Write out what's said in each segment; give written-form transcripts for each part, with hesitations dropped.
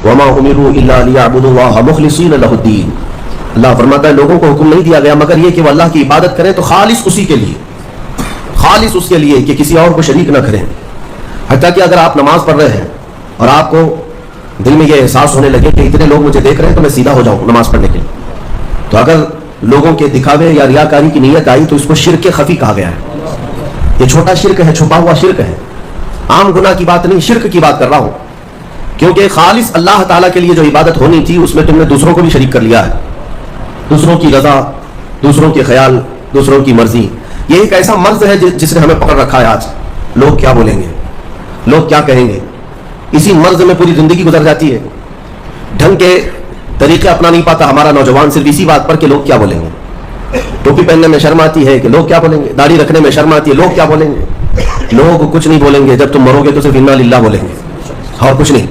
وما امروا الا ليعبدوا الله مخلصين له الدين. اللہ فرماتا ہے لوگوں کو حکم نہیں دیا گیا مگر یہ کہ وہ اللہ کی عبادت کریں تو خالص اسی کے لیے، خالص اس کے لیے کہ کسی اور کو شریک نہ کریں. حتیٰ کہ اگر آپ نماز پڑھ رہے ہیں اور آپ کو دل میں یہ احساس ہونے لگے کہ اتنے لوگ مجھے دیکھ رہے ہیں تو میں سیدھا ہو جاؤں نماز پڑھنے کے لیے، تو اگر لوگوں کے دکھاوے یا ریاکاری کی نیت آئی تو اس کو شرک خفی کہا گیا ہے. یہ چھوٹا شرک ہے، چھپا ہوا شرک ہے، عام گناہ کی بات نہیں، شرک کی بات کر رہا ہوں. کیونکہ خالص اللہ تعالیٰ کے لیے جو عبادت ہونی تھی اس میں تم نے دوسروں کو بھی شریک کر لیا ہے. دوسروں کی رضا، دوسروں کے خیال، دوسروں کی مرضی، یہ ایک ایسا مرض ہے جس نے ہمیں پکڑ رکھا ہے. آج لوگ کیا بولیں گے، لوگ کیا کہیں گے، اسی مرض میں پوری زندگی گزر جاتی ہے. ڈھنگ کے طریقے اپنا نہیں پاتا ہمارا نوجوان صرف اسی بات پر کہ لوگ کیا بولیں گے. ٹوپی پہننے میں شرم آتی ہے کہ لوگ کیا بولیں گے، داڑھی رکھنے میں شرم آتی ہے لوگ کیا بولیں گے. لوگ کچھ نہیں بولیں گے، جب تم مرو گے تو صرف انا للہ بولیں گے اور کچھ نہیں.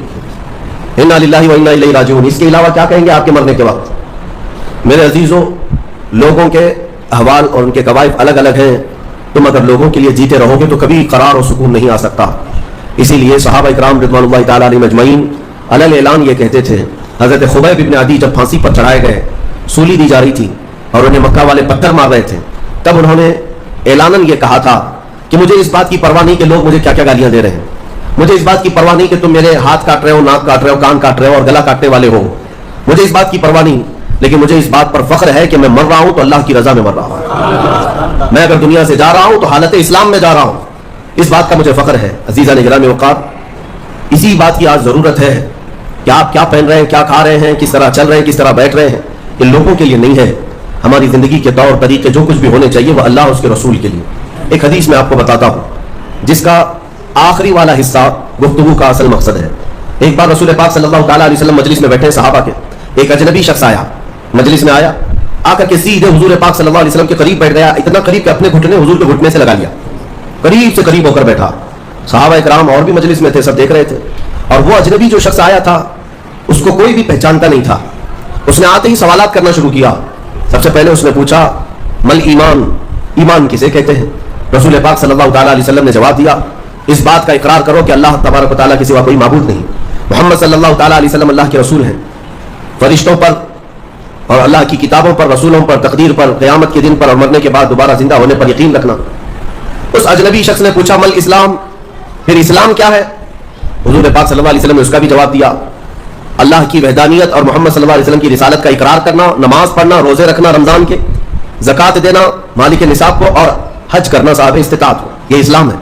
انا للہ و انا الیہ راجعون، اس کے علاوہ کیا کہیں گے آپ کے مرنے کے وقت. میرے عزیزوں، لوگوں کے احوال اور ان کے قوائف الگ الگ ہیں. تم اگر لوگوں کے لیے جیتے رہو گے تو کبھی قرار اور سکون نہیں آ سکتا. اسی لیے صحابہ اکرام رضوان اللہ تعالی علیہم اجمعین علی اعلان یہ کہتے تھے. حضرت خبیب ابن عدی جب پھانسی پر چڑھائے گئے، سولی دی جا رہی تھی اور انہیں مکہ والے پتھر مار رہے تھے، تب انہوں نے اعلاناً یہ کہا تھا کہ مجھے اس بات کی پرواہ نہیں کہ لوگ مجھے کیا کیا گالیاں دے رہے ہیں، مجھے اس بات کی پرواہ نہیں کہ تم میرے ہاتھ کاٹ رہے ہو، ناک کاٹ رہے ہو، کان کاٹ رہے ہو اور گلا کاٹنے والے ہو، مجھے اس بات کی پرواہ نہیں، لیکن مجھے اس بات پر فخر ہے کہ میں مر رہا ہوں تو اللہ کی رضا میں مر رہا ہوں. میں اگر دنیا سے جا رہا ہوں تو حالت اسلام میں جا رہا ہوں، اس بات کا مجھے فخر ہے. عزیزان گرامی وقار، اسی بات کی آج ضرورت ہے کہ آپ کیا پہن رہے ہیں، کیا کھا رہے ہیں، کس طرح چل رہے ہیں، کس طرح بیٹھ رہے ہیں، یہ لوگوں کے لیے نہیں ہے. ہماری زندگی کے طور طریقے جو کچھ بھی ہونے چاہیے وہ اللہ اور اس کے رسول کے لیے. ایک حدیث میں آپ کو بتاتا ہوں جس کا آخری والا حصہ گفتگو کا اصل مقصد ہے. ایک بار رسول پاک صلی اللہ تعالیٰ علیہ وسلم مجلس میں بیٹھے صحابہ کے، ایک اجنبی شخص آیا، مجلس میں آیا، آ کر کے سیدھے حضور پاک صلی اللہ علیہ وسلم کے قریب بیٹھ گیا. اتنا قریب کہ اپنے گھٹنے حضور کے گھٹنے سے لگا لیا، قریب سے قریب ہو کر بیٹھا. صحابہ اکرام اور بھی مجلس میں تھے، سب دیکھ رہے تھے. اور وہ اجنبی جو شخص آیا تھا اس کو کوئی بھی پہچانتا نہیں تھا. اس نے آتے ہی سوالات کرنا شروع کیا. سب سے پہلے اس نے پوچھا مل ایمان، ایمان کسے کہتے ہیں؟ رسول پاک صلی اللہ تعالیٰ علیہ وسلم نے جواب دیا اس بات کا اقرار کرو کہ اللہ تبارک و تعالیٰ کے سوا کوئی معبود نہیں، محمد صلی اللہ تعالیٰ علیہ وسلم اللہ کے رسول ہیں. فرشتوں پر اور اللہ کی کتابوں پر، رسولوں پر، تقدیر پر، قیامت کے دن پر اور مرنے کے بعد دوبارہ زندہ ہونے پر یقین رکھنا. اس اجنبی شخص نے پوچھا مل اسلام، پھر اسلام کیا ہے؟ حضور پاک صلی اللہ علیہ وسلم نے اس کا بھی جواب دیا، اللہ کی وحدانیت اور محمد صلی اللہ علیہ وسلم کی رسالت کا اقرار کرنا، نماز پڑھنا، روزے رکھنا رمضان کے، زکوٰۃ دینا مالک نصاب کو اور حج کرنا صاحب استطاعت کو، یہ اسلام ہے.